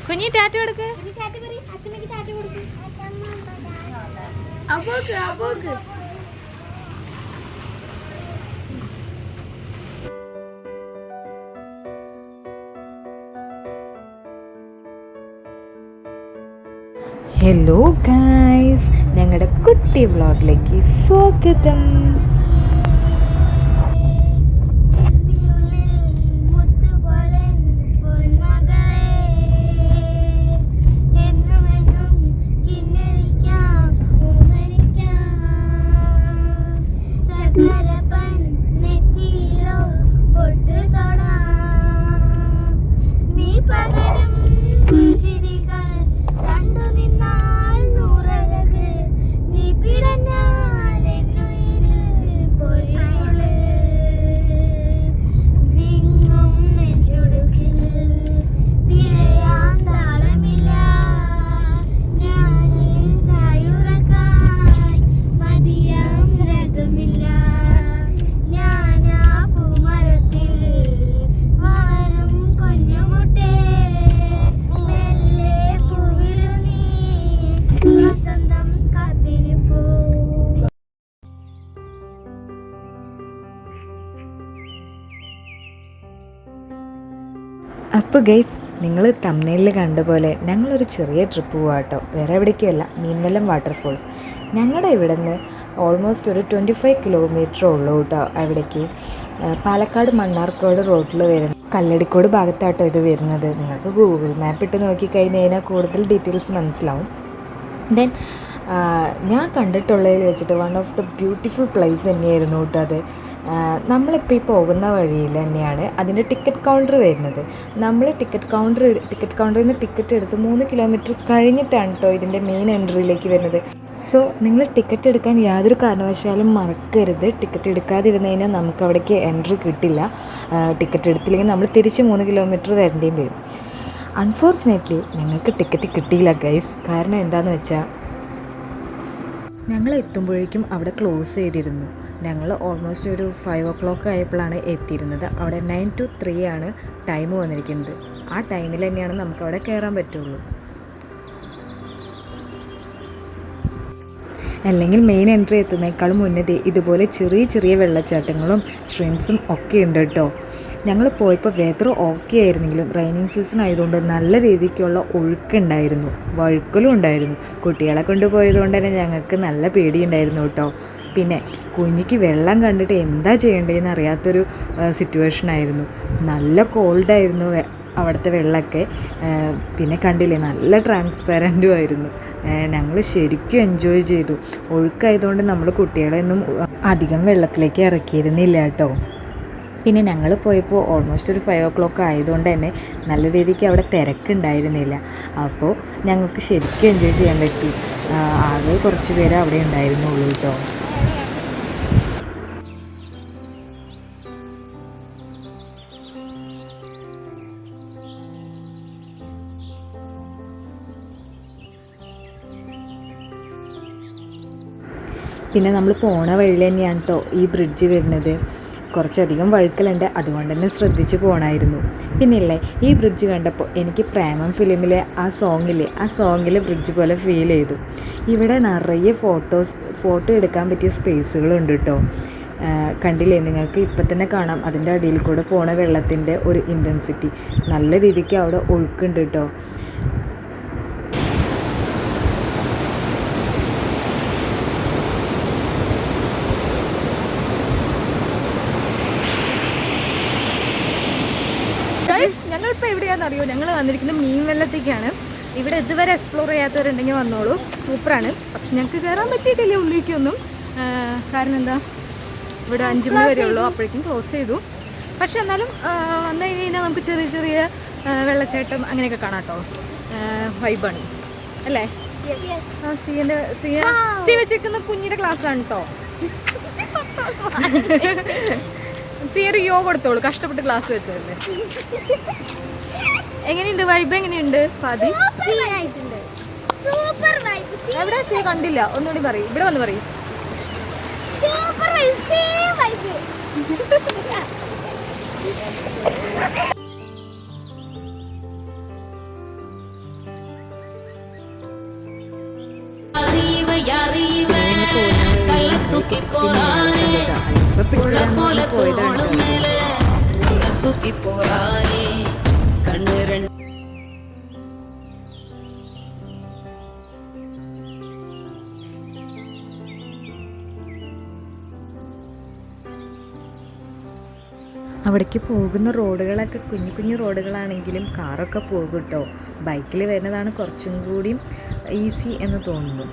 കുഞ്ഞി ടാറ്റ കൊടുക്ക്. Hello guys, ഞങ്ങളുടെ കുട്ടി വ്ളോഗിലേക്ക് സ്വാഗതം. അപ്പോൾ ഗൈസ്, നിങ്ങൾ തമ്മിലിൽ കണ്ട പോലെ ഞങ്ങളൊരു ചെറിയ ട്രിപ്പ് പോകാം കേട്ടോ. വേറെ എവിടേക്കുമല്ല, മീൻവല്ലം വാട്ടർഫോൾസ്. ഞങ്ങളുടെ ഇവിടെ നിന്ന് ഓൾമോസ്റ്റ് ഒരു 25 കിലോമീറ്റർ ഉള്ളൂ കേട്ടോ അവിടേക്ക്. പാലക്കാട് മണ്ണാർക്കാട് റോഡിൽ വരുന്ന കല്ലടിക്കോട് ഭാഗത്താട്ടോ ഇത് വരുന്നത്. നിങ്ങൾക്ക് ഗൂഗിൾ മാപ്പ് ഇട്ട് നോക്കിക്കഴിഞ്ഞ് കഴിഞ്ഞാൽ കൂടുതൽ ഡീറ്റെയിൽസ് മനസ്സിലാവും. ദെൻ ഞാൻ കണ്ടിട്ടുള്ളതിൽ വെച്ചിട്ട് one of the beautiful place തന്നെയായിരുന്നു കേട്ടോ അത്. നമ്മളിപ്പോൾ ഈ പോകുന്ന വഴിയിൽ തന്നെയാണ് അതിൻ്റെ ടിക്കറ്റ് കൗണ്ടർ വരുന്നത്. നമ്മൾ ടിക്കറ്റ് കൗണ്ടറിൽ നിന്ന് ടിക്കറ്റ് എടുത്ത് 3 കിലോമീറ്റർ കഴിഞ്ഞിട്ടാണ് കേട്ടോ ഇതിൻ്റെ മെയിൻ എൻട്രിയിലേക്ക് വരുന്നത്. സോ നിങ്ങൾ ടിക്കറ്റ് എടുക്കാൻ യാതൊരു കാരണവശാലും മറക്കരുത്. ടിക്കറ്റ് എടുക്കാതിരുന്ന് കഴിഞ്ഞാൽ നമുക്ക് അവിടേക്ക് എൻട്രി കിട്ടില്ല. ടിക്കറ്റ് എടുത്തില്ലെങ്കിൽ നമ്മൾ തിരിച്ച് 3 കിലോമീറ്റർ വരേണ്ടിയും വരും. അൺഫോർച്ചുനേറ്റ്ലി ഞങ്ങൾക്ക് ടിക്കറ്റ് കിട്ടിയില്ല ഗൈസ്. കാരണം എന്താണെന്ന് വെച്ചാൽ ഞങ്ങൾ എത്തുമ്പോഴേക്കും അവിടെ ക്ലോസ് ചെയ്തിരുന്നു. ഞങ്ങൾ ഓൾമോസ്റ്റ് ഒരു 5 o'clock ആയപ്പോഴാണ് എത്തിയിരുന്നത്. അവിടെ 9 to 3 ആണ് ടൈം വന്നിരിക്കുന്നത്. ആ ടൈമിൽ തന്നെയാണ് നമുക്കവിടെ കയറാൻ പറ്റുള്ളൂ. അല്ലെങ്കിൽ മെയിൻ എൻട്രി എത്തുന്നേക്കാളും മുന്നേ ഇതുപോലെ ചെറിയ ചെറിയ വെള്ളച്ചാട്ടങ്ങളും ഷ്രിംസും ഒക്കെ ഉണ്ട് കേട്ടോ. ഞങ്ങൾ പോയപ്പോൾ വെതർ ഓക്കെ ആയിരുന്നെങ്കിലും റെയിനിങ് സീസൺ ആയതുകൊണ്ട് നല്ല രീതിക്കുള്ള ഒഴുക്കുണ്ടായിരുന്നു, വഴുക്കലും ഉണ്ടായിരുന്നു. കുട്ടികളെ കൊണ്ടുപോയതുകൊണ്ട് തന്നെ ഞങ്ങൾക്ക് നല്ല പേടിയുണ്ടായിരുന്നു കേട്ടോ. പിന്നെ കുഞ്ഞിക്ക് വെള്ളം കണ്ടിട്ട് എന്താ ചെയ്യേണ്ടതെന്ന് അറിയാത്തൊരു സിറ്റുവേഷനായിരുന്നു. നല്ല കോൾഡായിരുന്നു അവിടുത്തെ വെള്ളമൊക്കെ. പിന്നെ കണ്ടില്ലേ, നല്ല ട്രാൻസ്പാരൻറ്റും ആയിരുന്നു. ഞങ്ങൾ ശരിക്കും എൻജോയ് ചെയ്തു. ഒഴുക്കായതുകൊണ്ട് നമ്മൾ കുട്ടികളെ ഒന്നും അധികം വെള്ളത്തിലേക്ക് ഇറക്കിയിരുന്നില്ല കേട്ടോ. പിന്നെ ഞങ്ങൾ പോയപ്പോൾ ഓൾമോസ്റ്റ് ഒരു 5 o'clock ആയതുകൊണ്ട് തന്നെ നല്ല രീതിക്ക് അവിടെ തിരക്കുണ്ടായിരുന്നില്ല. അപ്പോൾ ഞങ്ങൾക്ക് ശരിക്കും എൻജോയ് ചെയ്യാൻ പറ്റി. ആകെ കുറച്ച് പേര് അവിടെ ഉണ്ടായിരുന്നുള്ളൂ കേട്ടോ. പിന്നെ നമ്മൾ പോണ വഴിയിൽ തന്നെയാണ് കേട്ടോ ഈ ബ്രിഡ്ജ് വരുന്നത്. കുറച്ചധികം വഴുക്കലുണ്ട്, അതുകൊണ്ട് തന്നെ ശ്രദ്ധിച്ച് പോകണമായിരുന്നു. പിന്നില്ലേ, ഈ ബ്രിഡ്ജ് കണ്ടപ്പോൾ എനിക്ക് പ്രേമം ഫിലിമിലെ ആ സോങ്ങിലെ ബ്രിഡ്ജ് പോലെ ഫീൽ ചെയ്തു. ഇവിടെ നിറയെ ഫോട്ടോ എടുക്കാൻ പറ്റിയ സ്പേസുകളുണ്ട് കേട്ടോ. കണ്ടില്ലേ, നിങ്ങൾക്ക് ഇപ്പം തന്നെ കാണാം അതിൻ്റെ അടിയിൽ കൂടെ പോണ വെള്ളത്തിൻ്റെ ഒരു ഇൻറ്റൻസിറ്റി. നല്ല രീതിക്ക് അവിടെ ഒഴുക്കുണ്ട് കേട്ടോ. ഞങ്ങളിപ്പോൾ എവിടെയാണെന്നറിയോ? ഞങ്ങൾ വന്നിരിക്കുന്നത് മീൻവല്ലത്തേക്കാണ്. ഇവിടെ ഇതുവരെ എക്സ്പ്ലോർ ചെയ്യാത്തവരുണ്ടെങ്കിൽ വന്നോളൂ, സൂപ്പറാണ്. പക്ഷെ ഞങ്ങൾക്ക് കയറാൻ പറ്റിയിട്ടില്ല ഉള്ളിലേക്കൊന്നും. കാരണം എന്താ, ഇവിടെ 5 മണി വരെ ഉള്ളൂ, അപ്പോഴേക്കും ക്ലോസ് ചെയ്തു. പക്ഷെ എന്നാലും വന്നു കഴിഞ്ഞാൽ നമുക്ക് ചെറിയ ചെറിയ വെള്ളച്ചാട്ടം അങ്ങനെയൊക്കെ കാണാം കേട്ടോ. വൈബാണ് അല്ലേ? സി വെച്ചിരിക്കുന്ന കുഞ്ഞിൻ്റെ ക്ലാസ്സാണ് കേട്ടോ. സിയൊരു യോഗ കൊടുത്തോളൂ, കഷ്ടപ്പെട്ട് ക്ലാസ് വെച്ചതല്ലേ. എങ്ങനെയുണ്ട് വൈബ്? എങ്ങനെയുണ്ട് പാതി? സൂപ്പർ ഗൈസ് കണ്ടില്ല, ഒന്നുകൂടി പറയും, ഇവിടെ വന്ന് പറയും. അവിടേക്ക് പോകുന്ന റോഡുകളൊക്കെ കുഞ്ഞു കുഞ്ഞു റോഡുകളാണെങ്കിലും കാറൊക്കെ പോകും കേട്ടോ. ബൈക്കിൽ വരുന്നതാണ് കുറച്ചും കൂടിയും ഈസി എന്ന് തോന്നുന്നു.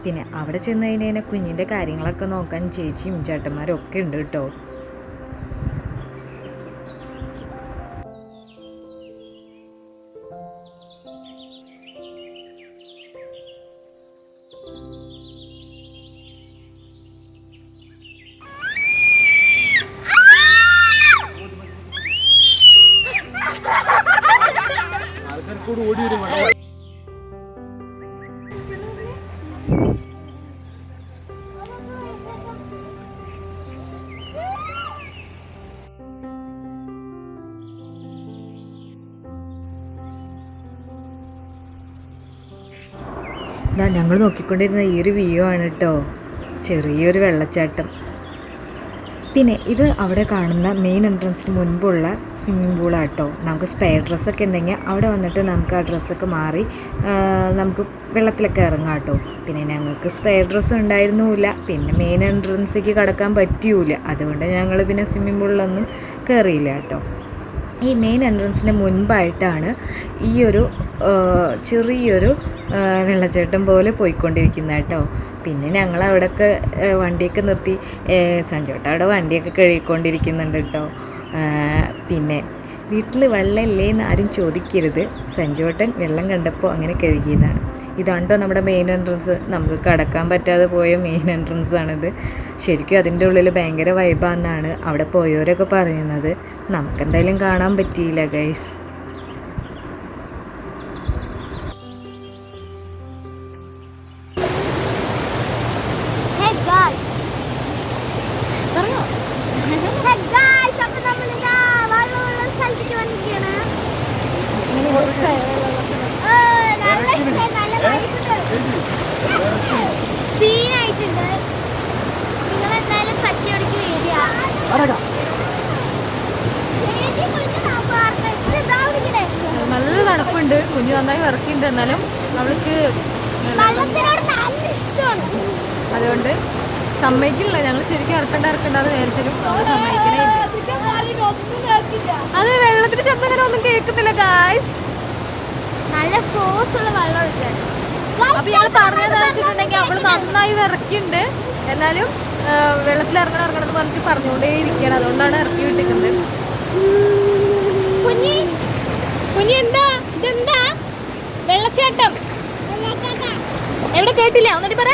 പിന്നെ അവിടെ ചെന്ന് കഴിഞ്ഞാൽ കുഞ്ഞിൻ്റെ കാര്യങ്ങളൊക്കെ നോക്കാൻ ചേച്ചിയും ചേട്ടന്മാരും ഒക്കെ ഉണ്ട് കേട്ടോ. ഞങ്ങൾ നോക്കിക്കൊണ്ടിരുന്ന ഈ ഒരു വ്യൂ ആണ് കേട്ടോ, ചെറിയൊരു വെള്ളച്ചാട്ടം. പിന്നെ ഇത് അവിടെ കാണുന്ന മെയിൻ എൻട്രൻസിന് മുൻപുള്ള സ്വിമ്മിംഗ് പൂളാണ് കേട്ടോ. നമുക്ക് സ്പെയർ ഡ്രസ്സൊക്കെ ഉണ്ടെങ്കിൽ അവിടെ വന്നിട്ട് നമുക്ക് ആ ഡ്രസ്സൊക്കെ മാറി നമുക്ക് വെള്ളത്തിലൊക്കെ ഇറങ്ങാം കേട്ടോ. പിന്നെ ഞങ്ങൾക്ക് സ്പെയർ ഡ്രസ്സ് ഉണ്ടായിരുന്നില്ല, പിന്നെ മെയിൻ എൻട്രൻസിലേക്ക് കടക്കാൻ പറ്റിയൂല, അതുകൊണ്ട് ഞങ്ങൾ പിന്നെ സ്വിമ്മിംഗ് പൂളിലൊന്നും കയറിയില്ല കേട്ടോ. ഈ മെയിൻ എൻട്രൻസിൻ്റെ മുൻപായിട്ടാണ് ഈ ഒരു ചെറിയൊരു വെള്ളച്ചാട്ടം പോലെ പോയിക്കൊണ്ടിരിക്കുന്നത് കേട്ടോ. പിന്നെ ഞങ്ങൾ അവിടെയൊക്കെ വണ്ടിയൊക്കെ നിർത്തി, സഞ്ജോട്ട അവിടെ വണ്ടിയൊക്കെ കഴുകിക്കൊണ്ടിരിക്കുന്നുണ്ട് കേട്ടോ. പിന്നെ വീട്ടിൽ വെള്ളമില്ലേ എന്ന് ആരും ചോദിക്കരുത്, സഞ്ജോട്ടൻ വെള്ളം കണ്ടപ്പോൾ അങ്ങനെ കഴുകിയതാണ്. ഇതാണ്ടോ നമ്മുടെ മെയിൻ എൻട്രൻസ്, നമുക്ക് കടക്കാൻ പറ്റാതെ പോയ മെയിൻ എൻട്രൻസ് ആണിത്. ശരിക്കും അതിൻ്റെ ഉള്ളിൽ ഭയങ്കര വൈബാന്നാണ് അവിടെ പോയവരൊക്കെ പറയുന്നത്. നമുക്കെന്തായാലും കാണാൻ പറ്റിയില്ല ഗൈസ്. നല്ല തണുപ്പുണ്ട്, കുഞ്ഞു നന്നായി വിറക്കുന്നുണ്ട്, എന്നാലും അവൾക്ക് അതുകൊണ്ട് സമ്മതിക്കില്ല. ഞങ്ങൾ ശരിക്കും ഇറക്കണ്ടെന്ന് വിചാരിച്ചാലും അവൾ സമ്മതിക്കണേ. അത് വെള്ളത്തിന്റെ ശബ്ദം അങ്ങനെ ഒന്നും കേൾക്കുന്നില്ല ഗായ്സ്, നല്ല ഫോഴ്സ് ഉള്ള വെള്ളം ഒഴിക്കാണ്. അപ്പൊ ഞങ്ങൾ പറഞ്ഞതെന്ന് വെച്ചിട്ടുണ്ടെങ്കിൽ അവള് നന്നായി വിറക്കുന്നുണ്ട്, എന്നാലും വെള്ളത്തിൽ ഇറങ്ങണം എന്ന് പറഞ്ഞിട്ട് പറഞ്ഞുകൊണ്ടേ ഇരിക്കുകയാണ്. അതുകൊണ്ടാണ് ഇറക്കി വിട്ടിരിക്കുന്നത്. കുഞ്ഞി എന്താ ഇതെന്താ വെള്ളച്ചാട്ടം? എവിടെ കേട്ടില്ല, ഒന്നിട്ട് പറ.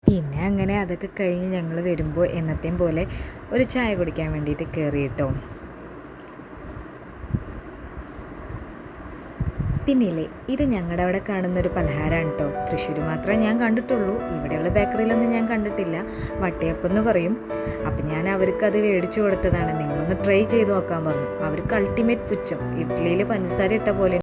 പിന്നെ അങ്ങനെ അതൊക്കെ കഴിഞ്ഞ് ഞങ്ങൾ വരുമ്പോൾ എന്നത്തെയും പോലെ ഒരു ചായ കുടിക്കാൻ വേണ്ടിയിട്ട് കയറി കേട്ടോ. പിന്നില്ലേ, ഇത് ഞങ്ങളുടെ അവിടെ കാണുന്നൊരു പലഹാരമാണ് കേട്ടോ. തൃശ്ശൂർ മാത്രമേ ഞാൻ കണ്ടിട്ടുള്ളൂ, ഇവിടെയുള്ള ബേക്കറിയിലൊന്നും ഞാൻ കണ്ടിട്ടില്ല. വട്ടയപ്പം എന്ന് പറയും. അപ്പം ഞാൻ അവർക്ക് അത് മേടിച്ചു കൊടുത്തതാണ്. നിങ്ങളൊന്ന് ട്രൈ ചെയ്ത് നോക്കാൻ പറഞ്ഞു. അവർക്ക് അൾട്ടിമേറ്റ് പുച്ഛം, ഇഡ്ഡലിയിൽ പഞ്ചസാര ഇട്ട പോലെ